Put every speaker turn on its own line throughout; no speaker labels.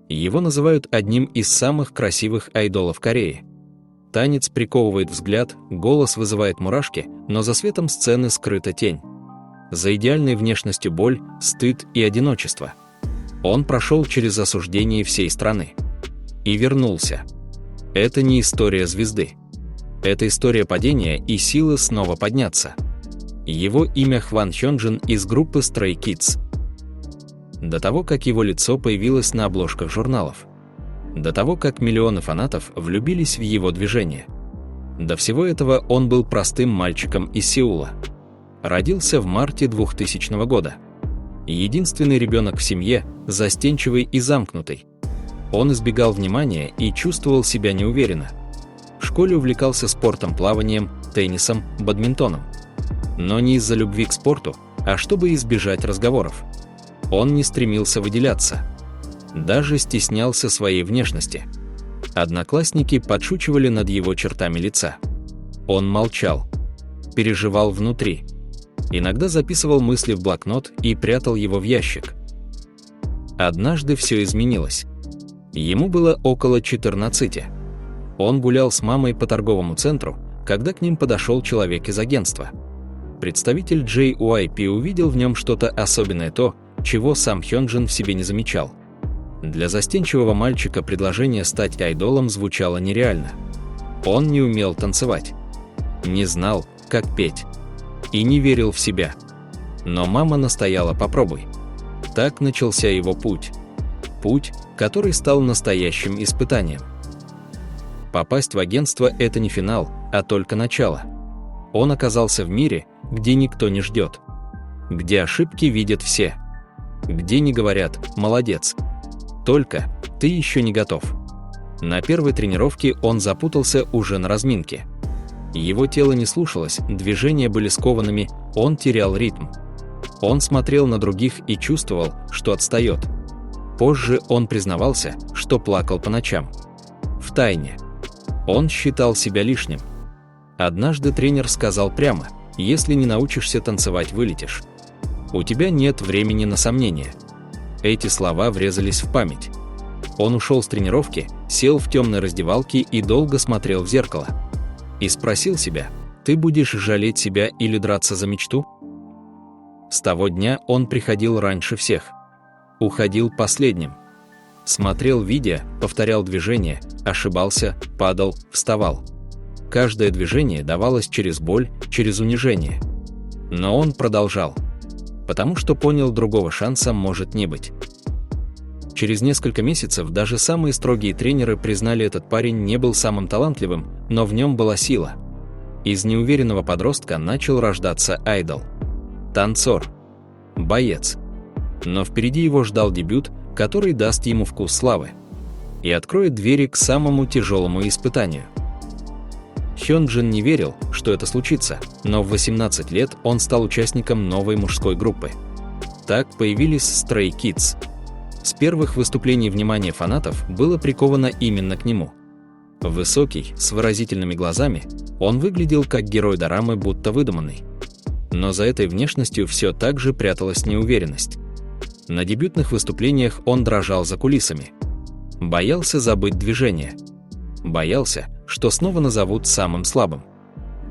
Его называют одним из самых красивых айдолов Кореи. Танец приковывает взгляд, голос вызывает мурашки, но за светом сцены скрыта тень. За идеальной внешностью боль, стыд и одиночество. Он прошел через осуждение всей страны. И вернулся. Это не история звезды. Это история падения и силы снова подняться. Его имя Хван Хёнджин из группы Stray Kids. До того, как его лицо появилось на обложках журналов. До того, как миллионы фанатов влюбились в его движение. До всего этого он был простым мальчиком из Сеула. Родился в марте 2000 года. Единственный ребенок в семье, застенчивый и замкнутый. Он избегал внимания и чувствовал себя неуверенно. В школе увлекался спортом, плаванием, теннисом, бадминтоном. Но не из-за любви к спорту, а чтобы избежать разговоров. Он не стремился выделяться. Даже стеснялся своей внешности. Одноклассники подшучивали над его чертами лица. Он молчал. Переживал внутри. Иногда записывал мысли в блокнот и прятал его в ящик. Однажды все изменилось. Ему было около 14. Он гулял с мамой по торговому центру, когда к ним подошел человек из агентства. Представитель JYP увидел в нем что-то особенное, то, чего сам Хёнджин в себе не замечал. Для застенчивого мальчика предложение стать айдолом звучало нереально. Он не умел танцевать, не знал, как петь, и не верил в себя. Но мама настояла: попробуй. Так начался его путь. Путь, который стал настоящим испытанием. Попасть в агентство – это не финал, а только начало. Он оказался в мире, где никто не ждет. Где ошибки видят все. Где не говорят «молодец». Только «ты еще не готов». На первой тренировке он запутался уже на разминке. Его тело не слушалось, движения были скованными, он терял ритм. Он смотрел на других и чувствовал, что отстает. Позже он признавался, что плакал по ночам. Втайне. Он считал себя лишним. Однажды тренер сказал прямо: «Если не научишься танцевать, вылетишь. У тебя нет времени на сомнения». Эти слова врезались в память. Он ушел с тренировки, сел в темной раздевалке и долго смотрел в зеркало. И спросил себя: «Ты будешь жалеть себя или драться за мечту?» С того дня он приходил раньше всех. Уходил последним. Смотрел видео, повторял движения, ошибался, падал, вставал. Каждое движение давалось через боль, через унижение. Но он продолжал. Потому что понял, другого шанса может не быть. Через несколько месяцев даже самые строгие тренеры признали, этот парень не был самым талантливым, но в нем была сила. Из неуверенного подростка начал рождаться айдол. Танцор. Боец. Но впереди его ждал дебют, который даст ему вкус славы и откроет двери к самому тяжелому испытанию. Хёнджин не верил, что это случится, но в 18 лет он стал участником новой мужской группы. Так появились Stray Kids. С первых выступлений внимание фанатов было приковано именно к нему. Высокий, с выразительными глазами, он выглядел как герой дорамы, будто выдуманный. Но за этой внешностью все так же пряталась неуверенность. На дебютных выступлениях он дрожал за кулисами. Боялся забыть движение. Боялся, что снова назовут самым слабым.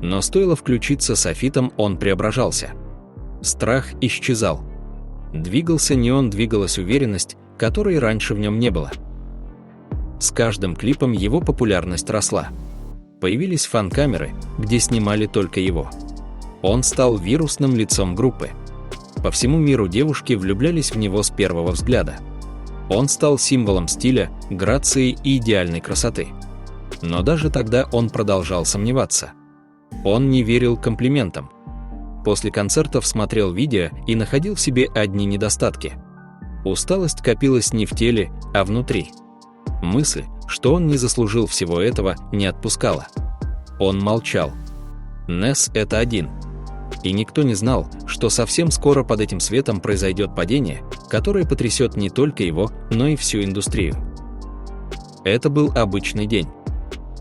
Но стоило включиться софитом, он преображался. Страх исчезал. Двигался не он, двигалась уверенность, которой раньше в нем не было. С каждым клипом его популярность росла. Появились фан-камеры, где снимали только его. Он стал вирусным лицом группы. По всему миру девушки влюблялись в него с первого взгляда. Он стал символом стиля, грации и идеальной красоты. Но даже тогда он продолжал сомневаться. Он не верил комплиментам. После концертов смотрел видео и находил в себе одни недостатки. Усталость копилась не в теле, а внутри. Мысль, что он не заслужил всего этого, не отпускала. Он молчал. Нэс — это один. И никто не знал, что совсем скоро под этим светом произойдет падение, которое потрясет не только его, но и всю индустрию. Это был обычный день.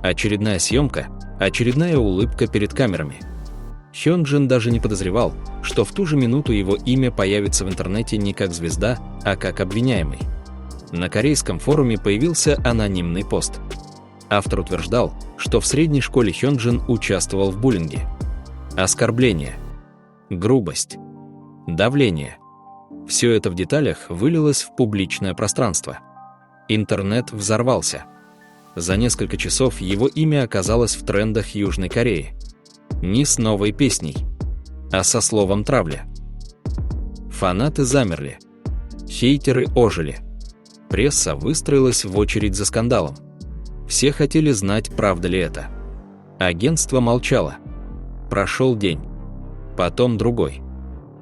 Очередная съемка, очередная улыбка перед камерами. Хёнджин даже не подозревал, что в ту же минуту его имя появится в интернете не как звезда, а как обвиняемый. На корейском форуме появился анонимный пост. Автор утверждал, что в средней школе Хёнджин участвовал в буллинге. Оскорбление, грубость, давление. Все это в деталях вылилось в публичное пространство. Интернет взорвался. За несколько часов его имя оказалось в трендах Южной Кореи. Не с новой песней, а со словом «травля». Фанаты замерли. Хейтеры ожили. Пресса выстроилась в очередь за скандалом. Все хотели знать, правда ли это. Агентство молчало. Прошел день. Потом другой.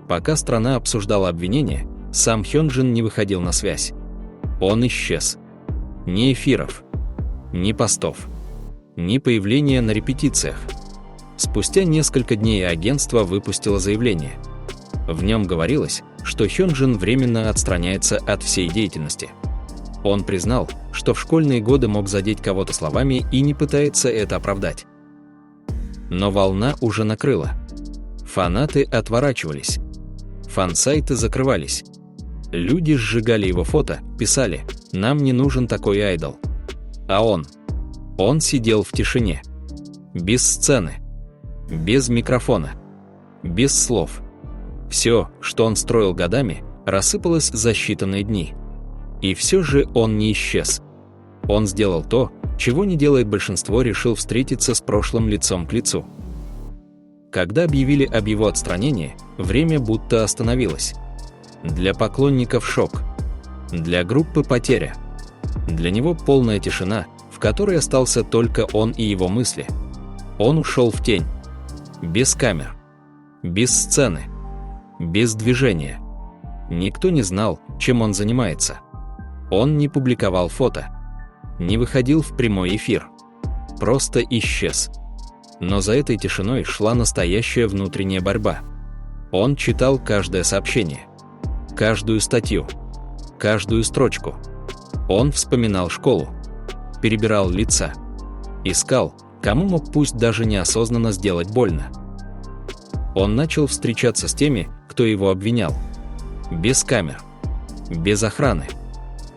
Пока страна обсуждала обвинения, сам Хёнджин не выходил на связь. Он исчез. Ни эфиров, ни постов, ни появления на репетициях. Спустя несколько дней агентство выпустило заявление. В нем говорилось, что Хёнджин временно отстраняется от всей деятельности. Он признал, что в школьные годы мог задеть кого-то словами и не пытается это оправдать. Но волна уже накрыла. Фанаты отворачивались. Фан-сайты закрывались. Люди сжигали его фото, писали: «Нам не нужен такой айдол». А он сидел в тишине. Без сцены. Без микрофона. Без слов. Все, что он строил годами, рассыпалось за считанные дни. И все же он не исчез. Он сделал то, чего не делает большинство, решил встретиться с прошлым лицом к лицу. Когда объявили об его отстранении, время будто остановилось. Для поклонников шок. Для группы потеря. Для него полная тишина, в которой остался только он и его мысли. Он ушел в тень. Без камер. Без сцены. Без движения. Никто не знал, чем он занимается. Он не публиковал фото. Не выходил в прямой эфир. Просто исчез. Но за этой тишиной шла настоящая внутренняя борьба. Он читал каждое сообщение. Каждую статью. Каждую строчку. Он вспоминал школу. Перебирал лица. Искал, кому мог пусть даже неосознанно сделать больно. Он начал встречаться с теми, кто его обвинял. Без камер. Без охраны.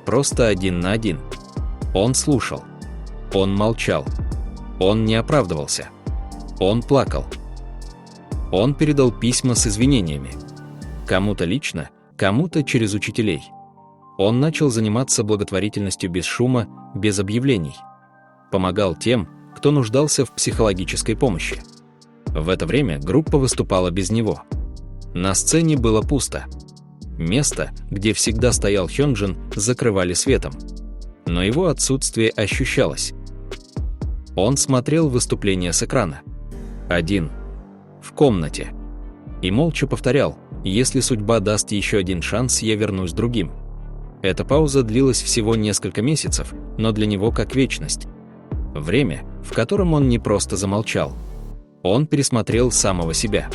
Просто один на один. Он слушал. Он молчал. Он не оправдывался. Он плакал. Он передал письма с извинениями. Кому-то лично, кому-то через учителей. Он начал заниматься благотворительностью без шума, без объявлений. Помогал тем, кто нуждался в психологической помощи. В это время группа выступала без него. На сцене было пусто. Место, где всегда стоял Хёнджин, закрывали светом. Но его отсутствие ощущалось. Он смотрел выступление с экрана. Один. В комнате. И молча повторял: «Если судьба даст еще один шанс, я вернусь другим». Эта пауза длилась всего несколько месяцев, но для него как вечность. Время, в котором он не просто замолчал. Он пересмотрел самого себя.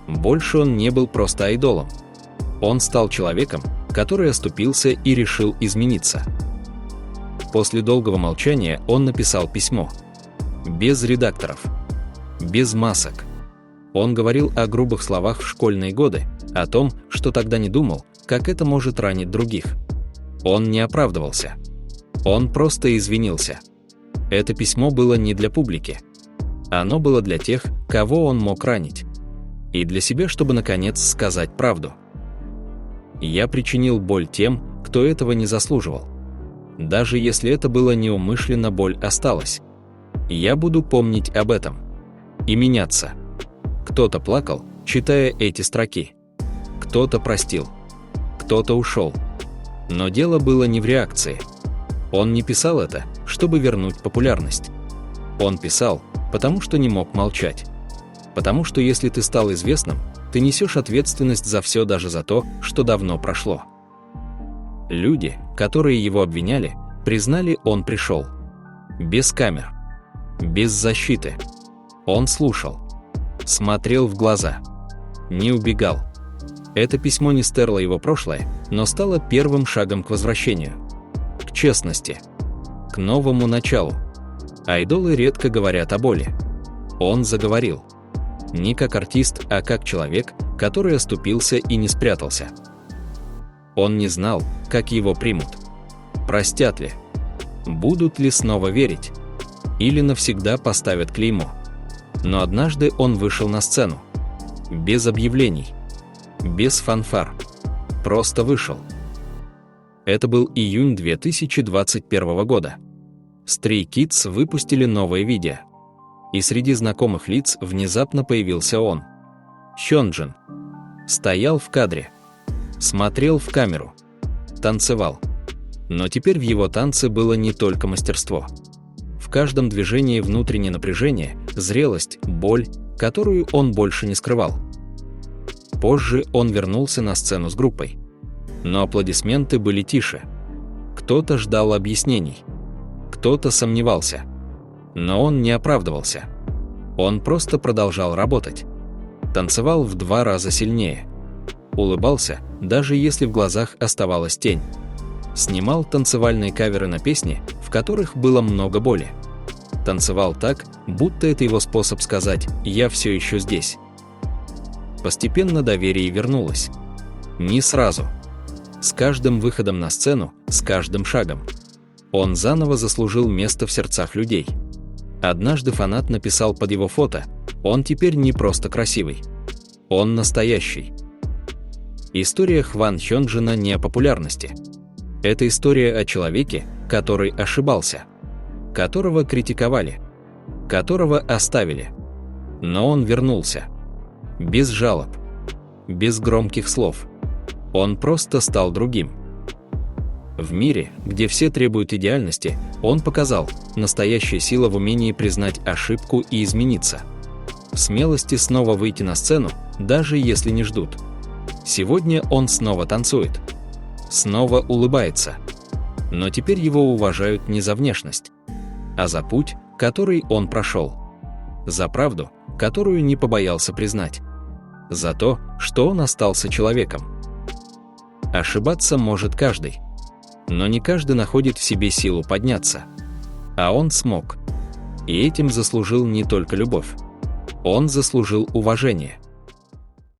Больше он не был просто айдолом. Он стал человеком, который оступился и решил измениться. После долгого молчания он написал письмо. Без редакторов. Без масок. Он говорил о грубых словах в школьные годы, о том, что тогда не думал, как это может ранить других. Он не оправдывался. Он просто извинился. Это письмо было не для публики. Оно было для тех, кого он мог ранить. И для себя, чтобы наконец сказать правду. Я причинил боль тем, кто этого не заслуживал. Даже если это было неумышленно, боль осталась. Я буду помнить об этом. И меняться. Кто-то плакал, читая эти строки. Кто-то простил. Кто-то ушел. Но дело было не в реакции. Он не писал это, чтобы вернуть популярность. Он писал, потому что не мог молчать. Потому что если ты стал известным, ты несешь ответственность за все, даже за то, что давно прошло. Люди, которые его обвиняли, признали, он пришел. Без камер. Без защиты. Он слушал. Смотрел в глаза. Не убегал. Это письмо не стерло его прошлое, но стало первым шагом к возвращению. К честности. К новому началу. Айдолы редко говорят о боли. Он заговорил. Не как артист, а как человек, который оступился и не спрятался. Он не знал, как его примут. Простят ли? Будут ли снова верить? Или навсегда поставят клеймо? Но однажды он вышел на сцену. Без объявлений. Без фанфар. Просто вышел. Это был июнь 2021 года. Stray Kids выпустили новое видео. И среди знакомых лиц внезапно появился он. Хёнджин. Стоял в кадре. Смотрел в камеру. Танцевал. Но теперь в его танце было не только мастерство. В каждом движении внутреннее напряжение, зрелость, боль, которую он больше не скрывал. Позже он вернулся на сцену с группой. Но аплодисменты были тише. Кто-то ждал объяснений. Кто-то сомневался. Но он не оправдывался. Он просто продолжал работать. Танцевал в 2 раза сильнее. Улыбался, даже если в глазах оставалась тень. Снимал танцевальные каверы на песни, в которых было много боли. Танцевал так, будто это его способ сказать «я все еще здесь». Постепенно доверие вернулось. Не сразу. С каждым выходом на сцену, с каждым шагом. Он заново заслужил место в сердцах людей. Однажды фанат написал под его фото: «Он теперь не просто красивый. Он настоящий». История Хван Хёнджина не о популярности. Это история о человеке, который ошибался, которого критиковали, которого оставили. Но он вернулся. Без жалоб, без громких слов. Он просто стал другим. В мире, где все требуют идеальности, он показал: настоящая сила в умении признать ошибку и измениться. В смелости снова выйти на сцену, даже если не ждут. Сегодня он снова танцует. Снова улыбается. Но теперь его уважают не за внешность, а за путь, который он прошел. За правду, которую не побоялся признать. За то, что он остался человеком. Ошибаться может каждый. Но не каждый находит в себе силу подняться. А он смог. И этим заслужил не только любовь. Он заслужил уважение.